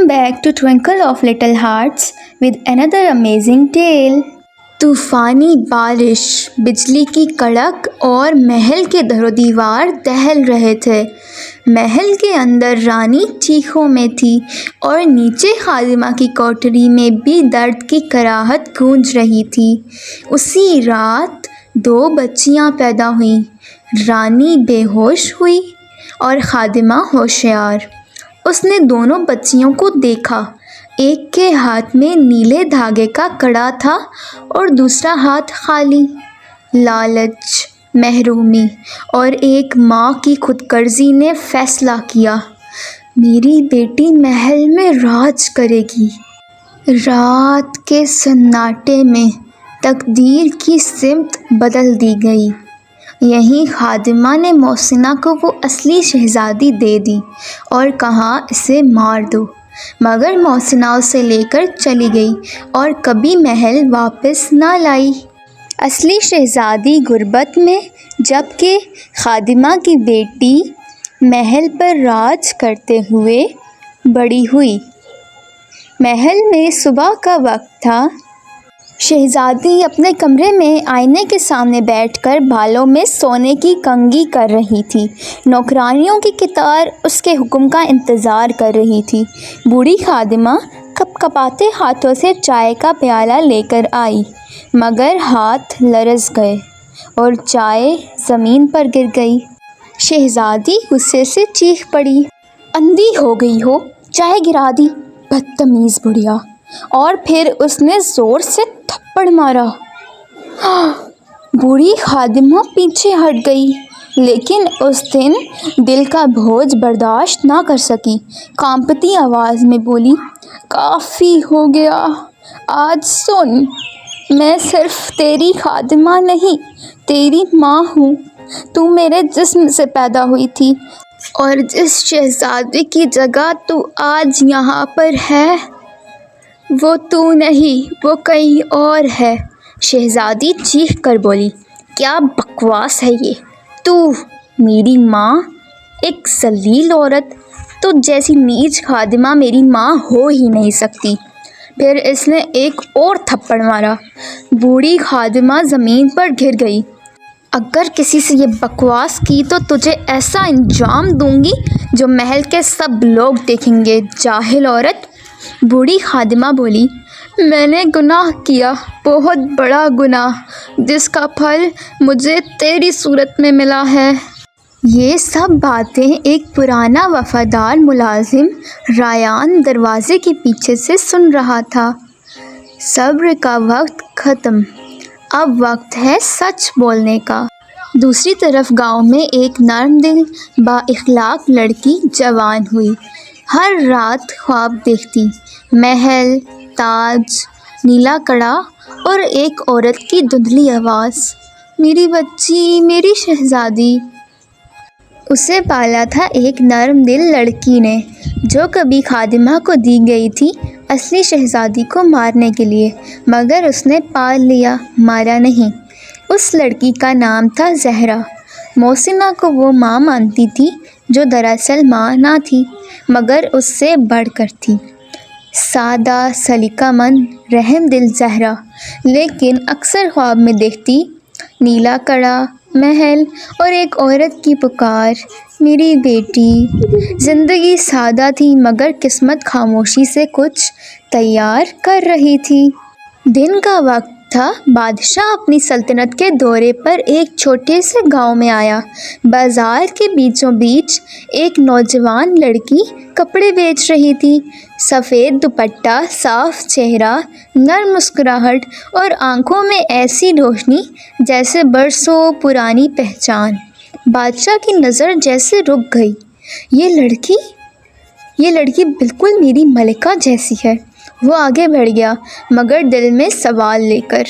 Welcome back to Twinkle of Little Hearts with another amazing tale. तूफानी बारिश, बिजली की कड़क और महल के दरोदीवार दहल रहे थे। महल के अंदर रानी चीखों में थी और नीचे खादिमा की कोठरी में भी दर्द की कराहत गूंज रही थी। उसी रात 2 बच्चियां पैदा हुईं। रानी बेहोश हुई और खादिमा होशियार। उसने दोनों बच्चियों को देखा। एक के हाथ में नीले धागे का कड़ा था और दूसरा हाथ खाली। लालच, महरूमी और एक माँ की खुदगर्जी ने फैसला किया, मेरी बेटी महल में राज करेगी। रात के सन्नाटे में तकदीर की सिमत बदल दी गई। यहीं खादिमा ने मोहसिना को वो असली शहज़ादी दे दी और कहा, इसे मार दो। मगर मोहसिना उसे लेकर चली गई और कभी महल वापस ना लाई। असली शहज़ादी गुर्बत में, जबकि खादिमा की बेटी महल पर राज करते हुए बड़ी हुई। महल में सुबह का वक्त था। शहज़ादी अपने कमरे में आईने के सामने बैठकर बालों में सोने की कंघी कर रही थी। नौकरानियों की कतार उसके हुक्म का इंतज़ार कर रही थी। बूढ़ी खादिमा कपकपाते हाथों से चाय का प्याला लेकर आई, मगर हाथ लरज़ गए और चाय ज़मीन पर गिर गई। शहज़ादी गुस्से से चीख पड़ी, अंधी हो गई हो, चाय गिरा दी, बदतमीज़ बुढ़िया। और फिर उसने ज़ोर से थप्पड़ मारा। बूढ़ी खादिमा पीछे हट गई, लेकिन उस दिन दिल का बोझ बर्दाश्त ना कर सकी। कांपती आवाज़ में बोली, काफ़ी हो गया। आज सुन, मैं सिर्फ तेरी खादिमा नहीं, तेरी माँ हूँ। तू मेरे जिस्म से पैदा हुई थी और जिस शहज़ादी की जगह तू आज यहाँ पर है, वो तू नहीं, वो कहीं और है। शहज़ादी चीख कर बोली, क्या बकवास है ये? तू मेरी माँ, एक ज़लील औरत, तो जैसी नीच खादिमा मेरी माँ हो ही नहीं सकती। फिर इसने एक और थप्पड़ मारा। बूढ़ी खादिमा ज़मीन पर गिर गई। अगर किसी से ये बकवास की तो तुझे ऐसा अंजाम दूंगी जो महल के सब लोग देखेंगे, जाहिल औरत। बूढ़ी खादिमा बोली, मैंने गुनाह किया, बहुत बड़ा गुनाह, जिसका फल मुझे तेरी सूरत में मिला है। ये सब बातें एक पुराना वफादार मुलाजिम रायान दरवाजे के पीछे से सुन रहा था। सब्र का वक्त ख़त्म, अब वक्त है सच बोलने का। दूसरी तरफ गांव में एक नर्म दिल बाइखलाक लड़की जवान हुई। हर रात ख्वाब देखती, महल, ताज, नीला कड़ा और एक औरत की धुंधली आवाज़, मेरी बच्ची, मेरी शहज़ादी। उसे पाला था एक नरम दिल लड़की ने, जो कभी खादिमा को दी गई थी असली शहज़ादी को मारने के लिए, मगर उसने पाल लिया, मारा नहीं। उस लड़की का नाम था ज़हरा। मोहसिना को वो माँ मानती थी, जो दरअसल माँ ना थी, मगर उससे बढ़कर थी। सादा, सलीकामंद, रहम दिल ज़हरा, लेकिन अक्सर ख्वाब में देखती नीला कड़ा, महल और एक औरत की पुकार, मेरी बेटी। ज़िंदगी सादा थी, मगर किस्मत खामोशी से कुछ तैयार कर रही थी। दिन का वक्त था। बादशाह अपनी सल्तनत के दौरे पर एक छोटे से गांव में आया। बाजार के बीचों बीच एक नौजवान लड़की कपड़े बेच रही थी। सफ़ेद दुपट्टा, साफ चेहरा, नर्म मुस्कुराहट और आंखों में ऐसी रोशनी जैसे बरसों पुरानी पहचान। बादशाह की नज़र जैसे रुक गई। ये लड़की बिल्कुल मेरी मलिका जैसी है। वो आगे बढ़ गया, मगर दिल में सवाल लेकर।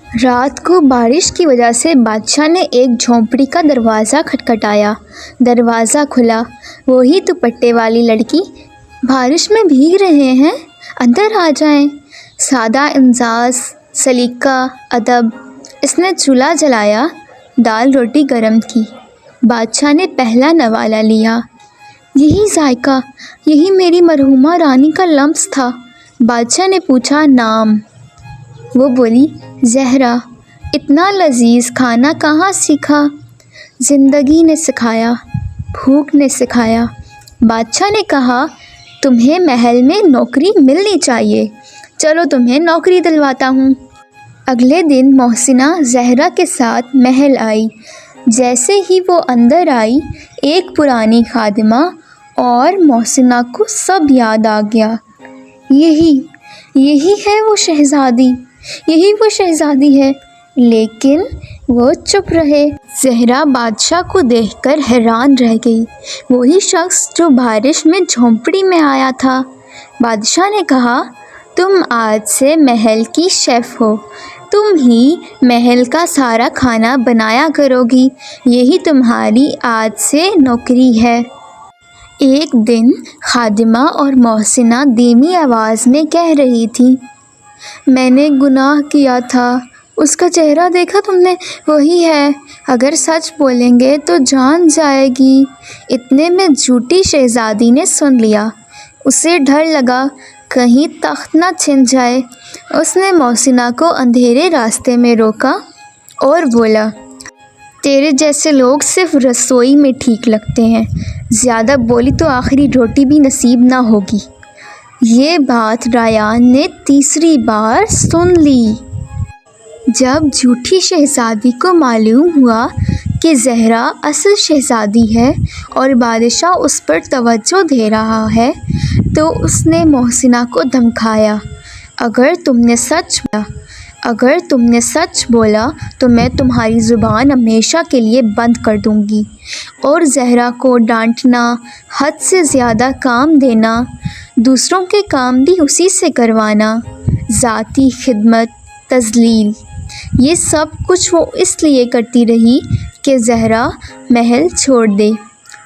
रात को बारिश की वजह से बादशाह ने एक झोंपड़ी का दरवाज़ा खटखटाया। दरवाज़ा खुला। वही दुपट्टे वाली लड़की, बारिश में भीग रहे हैं, अंदर आ जाएं। सादा अंदाज़, सलीका, अदब। इसने चूल्हा जलाया, दाल रोटी गरम की। बादशाह ने पहला नवाला लिया। یہی ذائقہ، یہی میری مرحومہ رانی کا لمس تھا۔ بادشاہ نے پوچھا نام؟ وہ بولی زہرا۔ اتنا لذیذ کھانا کہاں سیکھا؟ زندگی نے سکھایا، بھوک نے سکھایا۔ بادشاہ نے کہا تمہیں محل میں نوکری ملنی چاہیے، چلو تمہیں نوکری دلواتا ہوں۔ اگلے دن محسنہ زہرا کے ساتھ محل آئی۔ جیسے ہی وہ اندر آئی، ایک پرانی خادمہ اور محسنہ کو سب یاد آ گیا۔ یہی ہے وہ شہزادی، یہی وہ شہزادی ہے۔ لیکن وہ چپ رہے۔ زہرا بادشاہ کو دیکھ کر حیران رہ گئی۔ وہی شخص جو بارش میں جھونپڑی میں آیا تھا۔ بادشاہ نے کہا تم آج سے محل کی شیف ہو، تم ہی محل کا سارا کھانا بنایا کرو گی، یہی تمہاری آج سے نوکری ہے۔ ایک دن خادمہ اور محسنہ دھیمی آواز میں کہہ رہی تھی میں نے گناہ کیا تھا۔ اس کا چہرہ دیکھا تم نے؟ وہی ہے، اگر سچ بولیں گے تو جان جائے گی۔ اتنے میں جھوٹی شہزادی نے سن لیا۔ اسے ڈر لگا کہیں تخت نہ چھن جائے۔ اس نے محسنہ کو اندھیرے راستے میں روکا اور بولا تیرے جیسے لوگ صرف رسوئی میں ٹھیک لگتے ہیں، زیادہ بولی تو آخری روٹی بھی نصیب نہ ہوگی۔ یہ بات ریان نے تیسری بار سن لی۔ جب جھوٹی شہزادی کو معلوم ہوا کہ زہرا اصل شہزادی ہے اور بادشاہ اس پر توجہ دے رہا ہے، تو اس نے محسنہ کو دھمکایا اگر تم نے سچ بولا تو میں تمہاری زبان ہمیشہ کے لیے بند کر دوں گی، اور زہرا کو ڈانٹنا، حد سے زیادہ کام دینا، دوسروں کے کام بھی اسی سے کروانا، ذاتی خدمت، تذلیل، یہ سب کچھ وہ اس لیے کرتی رہی کہ زہرا محل چھوڑ دے۔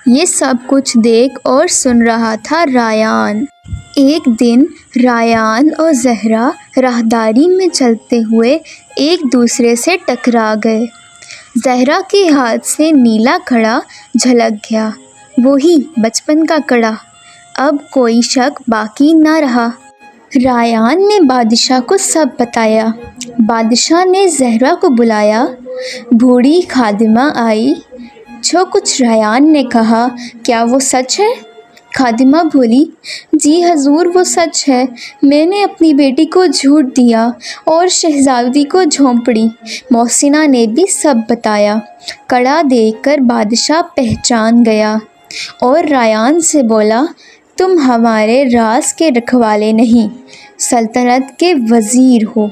یہ سب کچھ دیکھ اور سن رہا تھا ریان۔ ایک دن ریان اور زہرا راہداری میں چلتے ہوئے ایک دوسرے سے ٹکرا گئے۔ زہرا کے ہاتھ سے نیلا کڑا جھلک گیا، وہی بچپن کا کڑا۔ اب کوئی شک باقی نہ رہا۔ ریان نے بادشاہ کو سب بتایا۔ بادشاہ نے زہرا کو بلایا۔ بوڑھی خادمہ آئی۔ جو کچھ ریان نے کہا کیا وہ سچ ہے؟ خادمہ بولی جی حضور، وہ سچ ہے۔ میں نے اپنی بیٹی کو جھوٹ دیا اور شہزادی کو جھونپڑی۔ محسنہ نے بھی سب بتایا۔ کڑا دیکھ کر بادشاہ پہچان گیا اور ریان سے بولا تم ہمارے راز کے رکھوالے نہیں، سلطنت کے وزیر ہو۔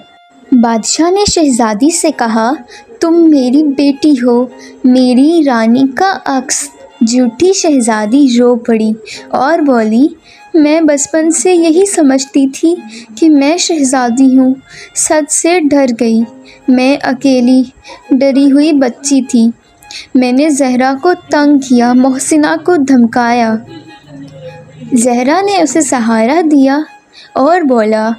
بادشاہ نے شہزادی سے کہا تم میری بیٹی ہو، میری رانی کا عکس۔ جھوٹی شہزادی رو پڑی اور بولی میں بچپن سے یہی سمجھتی تھی کہ میں شہزادی ہوں، سچ سے ڈر گئی۔ میں اکیلی ڈری ہوئی بچی تھی، میں نے زہرا کو تنگ کیا، محسنہ کو دھمکایا۔ زہرا نے اسے سہارا دیا اور بولا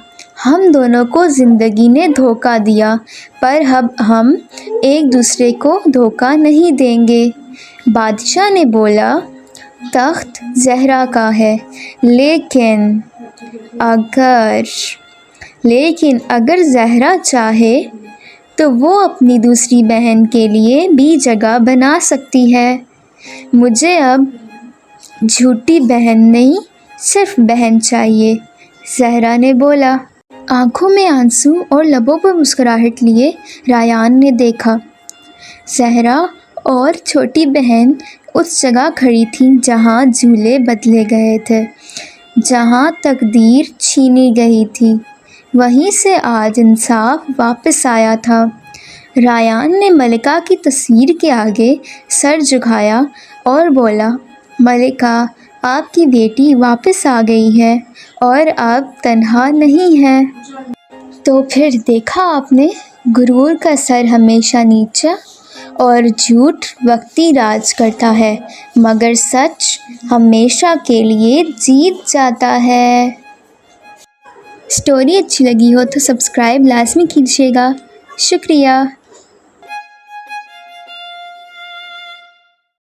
ہم دونوں کو زندگی نے دھوکہ دیا، پر اب ہم ایک دوسرے کو دھوکہ نہیں دیں گے۔ بادشاہ نے بولا تخت زہرا کا ہے، لیکن اگر زہرا چاہے تو وہ اپنی دوسری بہن کے لیے بھی جگہ بنا سکتی ہے۔ مجھے اب جھوٹی بہن نہیں، صرف بہن چاہیے، زہرا نے بولا۔ آنکھوں میں آنسو اور لبوں پر مسکراہٹ لیے ریان نے دیکھا۔ زہرا اور چھوٹی بہن اس جگہ کھڑی تھیں جہاں جھولے بدلے گئے تھے، جہاں تقدیر چھینی گئی تھی، وہیں سے آج انصاف واپس آیا تھا۔ ریان نے ملکہ کی تصویر کے آگے سر جھکایا اور بولا ملکہ، آپ کی بیٹی واپس آ گئی ہے اور اب تنہا نہیں ہے۔ تو پھر دیکھا آپ نے، غرور کا سر ہمیشہ نیچا اور جھوٹ وقتی راج کرتا ہے، مگر سچ ہمیشہ کے لیے جیت جاتا ہے۔ اسٹوری اچھی لگی ہو تو سبسکرائب لازمی کیجیے گا۔ شکریہ۔